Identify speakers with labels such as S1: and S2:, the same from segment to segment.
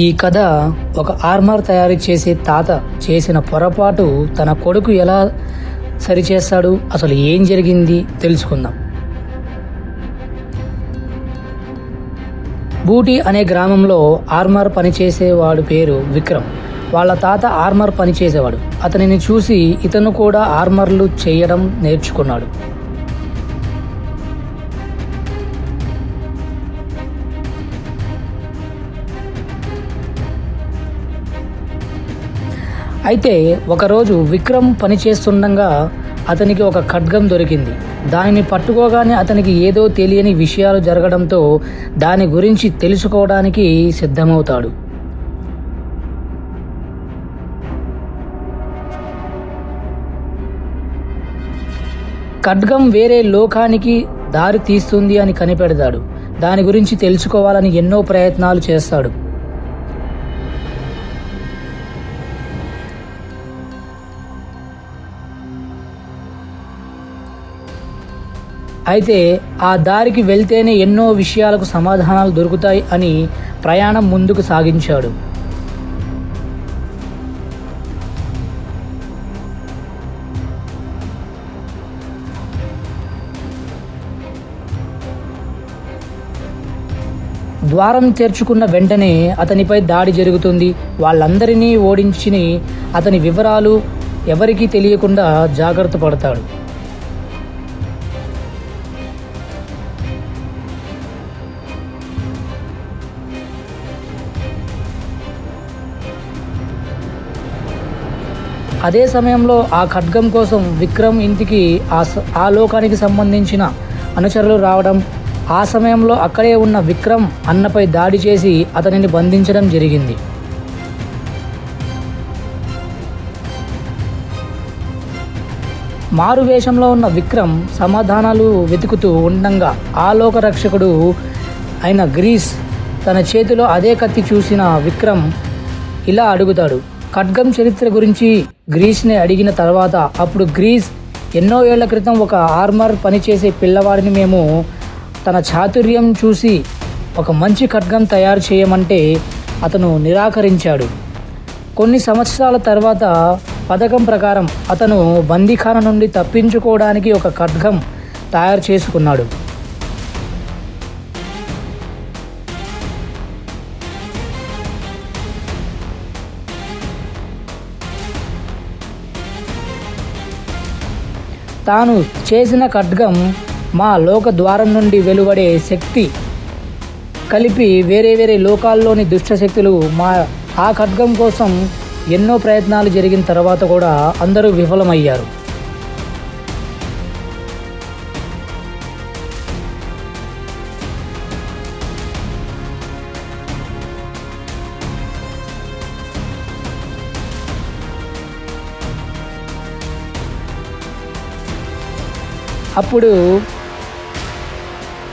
S1: ఈ కథ ఒక ఆర్మర్ తయారు చేసే తాత చేసిన పొరపాటు తన కొడుకు ఎలా సరిచేస్తాడు, అసలు ఏం జరిగింది తెలుసుకుందాం. బూటి అనే గ్రామంలో ఆర్మర్ పనిచేసేవాడు పేరు విక్రమ్. వాళ్ళ తాత ఆర్మర్ పనిచేసేవాడు. అతనిని చూసి ఇతను కూడా ఆర్మర్లు చేయడం నేర్చుకున్నాడు. అయితే ఒకరోజు విక్రమ్ పనిచేస్తుండగా అతనికి ఒక ఖడ్గం దొరికింది. దానిని పట్టుకోగానే అతనికి ఏదో తెలియని విషయాలు జరగడంతో దాని గురించి తెలుసుకోవడానికి సిద్ధమవుతాడు. ఖడ్గం వేరే లోకానికి దారి తీస్తుంది అని కనిపెడతాడు. దాని గురించి తెలుసుకోవాలని ఎన్నో ప్రయత్నాలు చేస్తాడు. అయితే ఆ దారికి వెళ్తేనే ఎన్నో విషయాలకు సమాధానాలు దొరుకుతాయి అని ప్రయాణం ముందుకు సాగించాడు. ద్వారం తెరుచుకున్న వెంటనే అతనిపై దాడి జరుగుతుంది. వాళ్ళందరినీ ఓడించి అతని వివరాలు ఎవరికీ తెలియకుండా జాగ్రత్త పడతాడు. అదే సమయంలో ఆ ఖడ్గం కోసం విక్రమ్ ఇంటికి ఆ లోకానికి సంబంధించిన అనుచరులు రావడం, ఆ సమయంలో అక్కడే ఉన్న విక్రమ్ అన్నపై దాడి చేసి అతనిని బంధించడం జరిగింది. మారువేషంలో ఉన్న విక్రమ్ సమాధానాలు వెతుకుతూ ఉండగా ఆ లోక రక్షకుడు అయిన గ్రీస్ తన చేతిలో అదే కత్తి చూసిన విక్రమ్ ఇలా అడుగుతాడు. ఖడ్గం చరిత్ర గురించి గ్రీస్ని అడిగిన తర్వాత అప్పుడు గ్రీస్ ఎన్నో ఏళ్ల క్రితం ఒక ఆర్మర్ పనిచేసే పిల్లవాడిని మేము తన చాతుర్యం చూసి ఒక మంచి ఖడ్గం తయారు చేయమంటే అతను నిరాకరించాడు. కొన్ని సంవత్సరాల తర్వాత పథకం ప్రకారం అతను బందీఖాన నుండి తప్పించుకోవడానికి ఒక ఖడ్గం తయారు చేసుకున్నాడు. తాను చేసిన ఖడ్గం మా లోక ద్వారం నుండి వెలువడే శక్తి కలిపి వేరే వేరే లోకాల్లోని దుష్టశక్తులు ఆ ఖడ్గం కోసం ఎన్నో ప్రయత్నాలు జరిగిన తర్వాత కూడా అందరూ విఫలమయ్యారు. అప్పుడు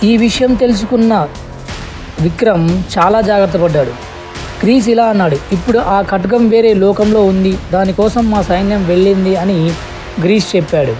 S1: ఈ విషయం తెలుసుకున్న విక్రమ్ చాలా జాగ్రత్త పడ్డాడు. గ్రీస్ ఇలా అన్నాడు, ఇప్పుడు ఆ ఖడ్గం వేరే లోకంలో ఉంది, దానికోసం మా సైన్యం వెళ్ళింది అని గ్రీస్ చెప్పాడు.